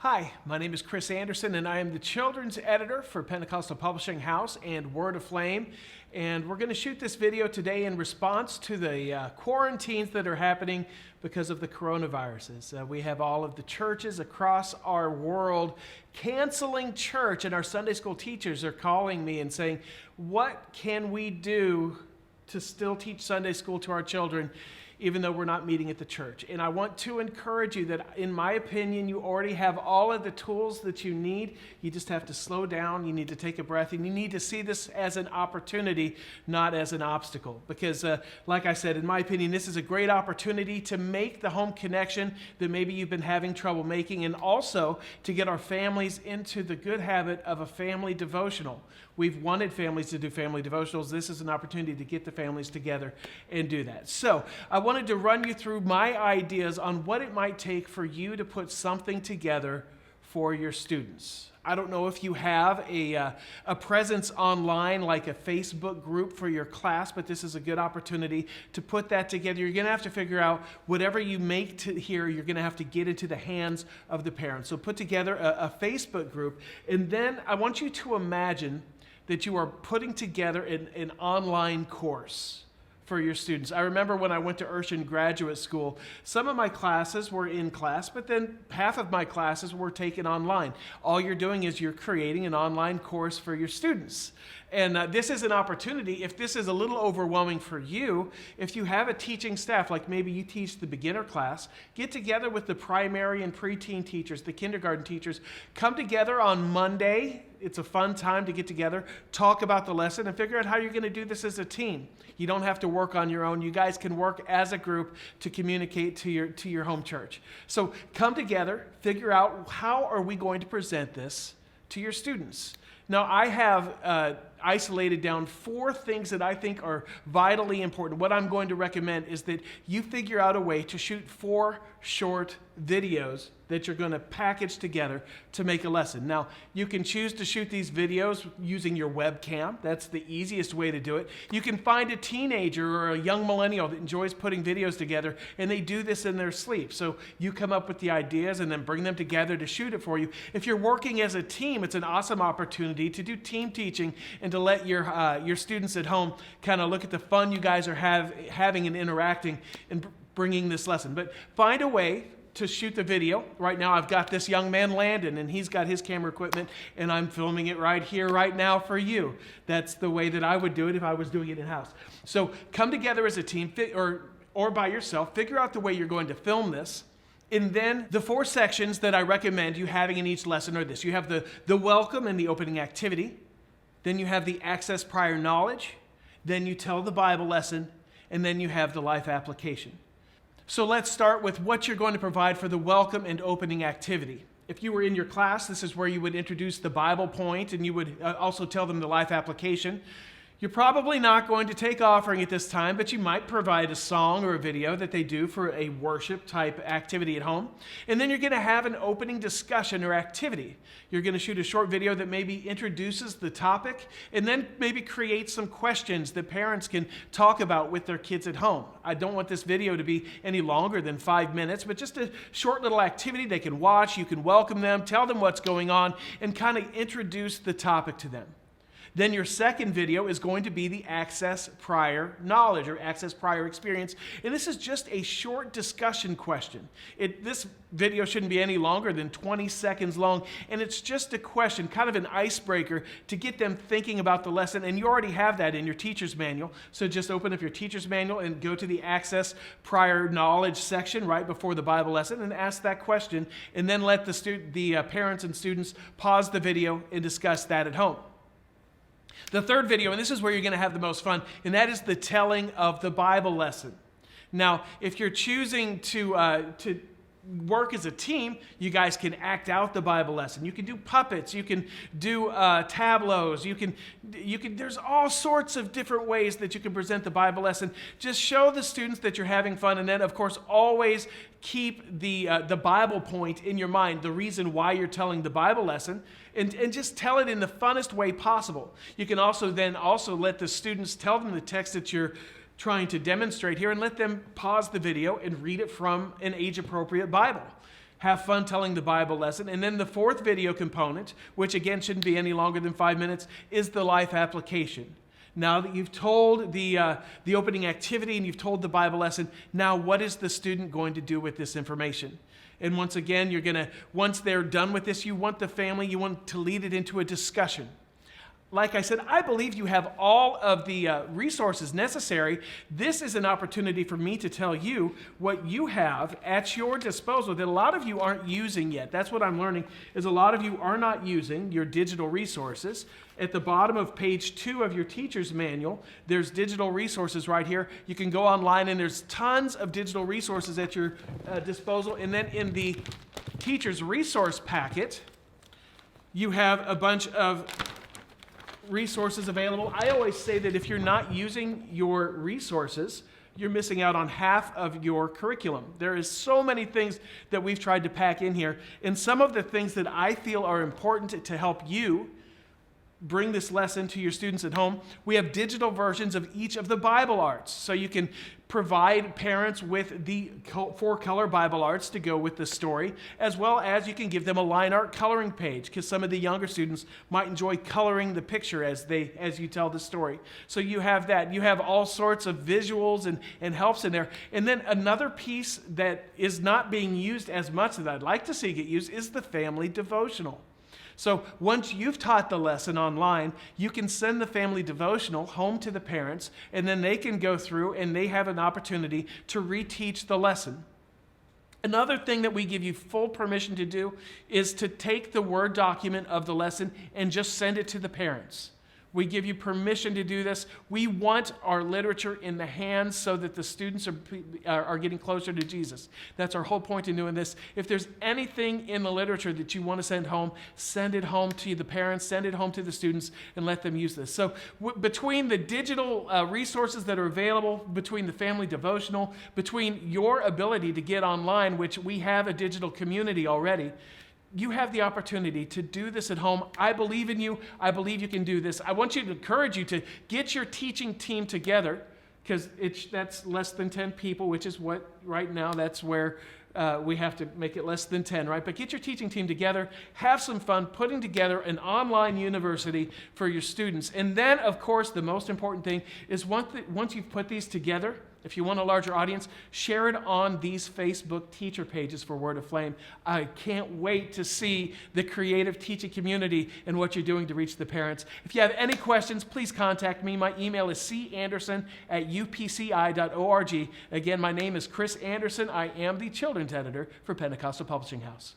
Hi, my name is Chris Anderson, and I am the children's editor for Pentecostal Publishing House and Word Aflame. And we're going to shoot this video today in response to the quarantines that are happening because of the coronaviruses. We have all of the churches across our world canceling church, and our Sunday school teachers are calling me and saying, what can we do to still teach Sunday school to our children even though we're not meeting at the church? And I want to encourage you that, in my opinion, you already have all of the tools that you need. You just have to slow down. You need to take a breath, and you need to see this as an opportunity, not as an obstacle. Because, like I said, in my opinion, this is a great opportunity to make the home connection that maybe you've been having trouble making, and also to get our families into the good habit of a family devotional. We've wanted families to do family devotionals. This is an opportunity to get the families together and do that. So I wanted to run you through my ideas on what it might take for you to put something together for your students. I don't know if you have a presence online like a Facebook group for your class, but this is a good opportunity to put that together. You're going to have to figure out whatever you make here, you're going to have to get into the hands of the parents. So put together a Facebook group, and then I want you to imagine that you are putting together an online course for your students. I remember when I went to Urshan Graduate School, some of my classes were in class, but then half of my classes were taken online. All you're doing is you're creating an online course for your students. And this is an opportunity, if this is a little overwhelming for you, if you have a teaching staff, like maybe you teach the beginner class, get together with the primary and preteen teachers, the kindergarten teachers, come together on Monday. It's a fun time to get together, talk about the lesson, and figure out how you're going to do this as a team. You don't have to work on your own. You guys can work as a group to communicate to your home church. So come together, figure out how are we going to present this to your students. Now, I have isolated down 4 things that I think are vitally important. What I'm going to recommend is that you figure out a way to shoot 4 short videos that you're going to package together to make a lesson. Now, you can choose to shoot these videos using your webcam. That's the easiest way to do it. You can find a teenager or a young millennial that enjoys putting videos together, and they do this in their sleep. So you come up with the ideas and then bring them together to shoot it for you. If you're working as a team, it's an awesome opportunity to do team teaching and to let your students at home kind of look at the fun you guys are having and interacting and bringing this lesson. But find a way to shoot the video. Right now I've got this young man, Landon, and he's got his camera equipment, and I'm filming it right here, right now for you. That's the way that I would do it if I was doing it in-house. So come together as a team or by yourself, figure out the way you're going to film this. And then the 4 sections that I recommend you having in each lesson are this. You have the welcome and the opening activity. Then you have the access prior knowledge. Then you tell the Bible lesson. And then you have the life application. So let's start with what you're going to provide for the welcome and opening activity. If you were in your class, this is where you would introduce the Bible point, and you would also tell them the life application. You're probably not going to take offering at this time, but you might provide a song or a video that they do for a worship type activity at home. And then you're going to have an opening discussion or activity. You're going to shoot a short video that maybe introduces the topic and then maybe create some questions that parents can talk about with their kids at home. I don't want this video to be any longer than 5 minutes, but just a short little activity they can watch. You can welcome them, tell them what's going on, and kind of introduce the topic to them. Then your second video is going to be the access prior knowledge or access prior experience. And this is just a short discussion question. This video shouldn't be any longer than 20 seconds long. And it's just a question, kind of an icebreaker to get them thinking about the lesson. And you already have that in your teacher's manual. So just open up your teacher's manual and go to the access prior knowledge section right before the Bible lesson and ask that question. And then let the parents and students pause the video and discuss that at home. The third video, and this is where you're going to have the most fun, and that is the telling of the Bible lesson. Now, if you're choosing to work as a team, you guys can act out the Bible lesson. You can do puppets. You can do tableaus. There's all sorts of different ways that you can present the Bible lesson. Just show the students that you're having fun, and then, of course, always keep the Bible point in your mind, the reason why you're telling the Bible lesson, and just tell it in the funnest way possible. You can also let the students tell them the text that you're trying to demonstrate here, and let them pause the video and read it from an age-appropriate Bible. have fun telling the Bible lesson. And then the fourth video component, which again shouldn't be any longer than 5 minutes, is the life application. Now that you've told the opening activity and you've told the Bible lesson, now what is the student going to do with this information? And once again, once they're done with this, you want to lead it into a discussion. Like I said, I believe you have all of the resources necessary. This is an opportunity for me to tell you what you have at your disposal that a lot of you aren't using yet. That's what I'm learning, is a lot of you are not using your digital resources. At the bottom of page 2 of your teacher's manual, there's digital resources right here. You can go online, and there's tons of digital resources at your disposal. And then in the teacher's resource packet, you have a bunch of resources available. I always say that if you're not using your resources, you're missing out on half of your curriculum. There is so many things that we've tried to pack in here, and some of the things that I feel are important to help you bring this lesson to your students at home. We have digital versions of each of the Bible arts, so you can provide parents with the 4-color Bible arts to go with the story, as well as you can give them a line art coloring page, because some of the younger students might enjoy coloring the picture as you tell the story. So you have that. You have all sorts of visuals and helps in there. And then another piece that is not being used as much that I'd like to see get used is the family devotional. So once you've taught the lesson online, you can send the family devotional home to the parents, and then they can go through and they have an opportunity to reteach the lesson. Another thing that we give you full permission to do is to take the Word document of the lesson and just send it to the parents. We give you permission to do this. We want our literature in the hands so that the students are getting closer to Jesus. That's our whole point in doing this. If there's anything in the literature that you want to send it home to the parents, send it home to the students, and let them use this. So between the digital resources that are available, between the family devotional, between your ability to get online, which we have a digital community already, you have the opportunity to do this at home. I believe in you. I believe you can do this. I want you to encourage you to get your teaching team together, because that's less than 10 people, which is what right now that's where we have to make it less than 10, right? But get your teaching team together, have some fun putting together an online university for your students. And then, of course, the most important thing is once you've put these together, if you want a larger audience, share it on these Facebook teacher pages for Word Aflame. I can't wait to see the creative teaching community and what you're doing to reach the parents. If you have any questions, please contact me. My email is canderson@upci.org. Again, my name is Chris Anderson. I am the children's editor for Pentecostal Publishing House.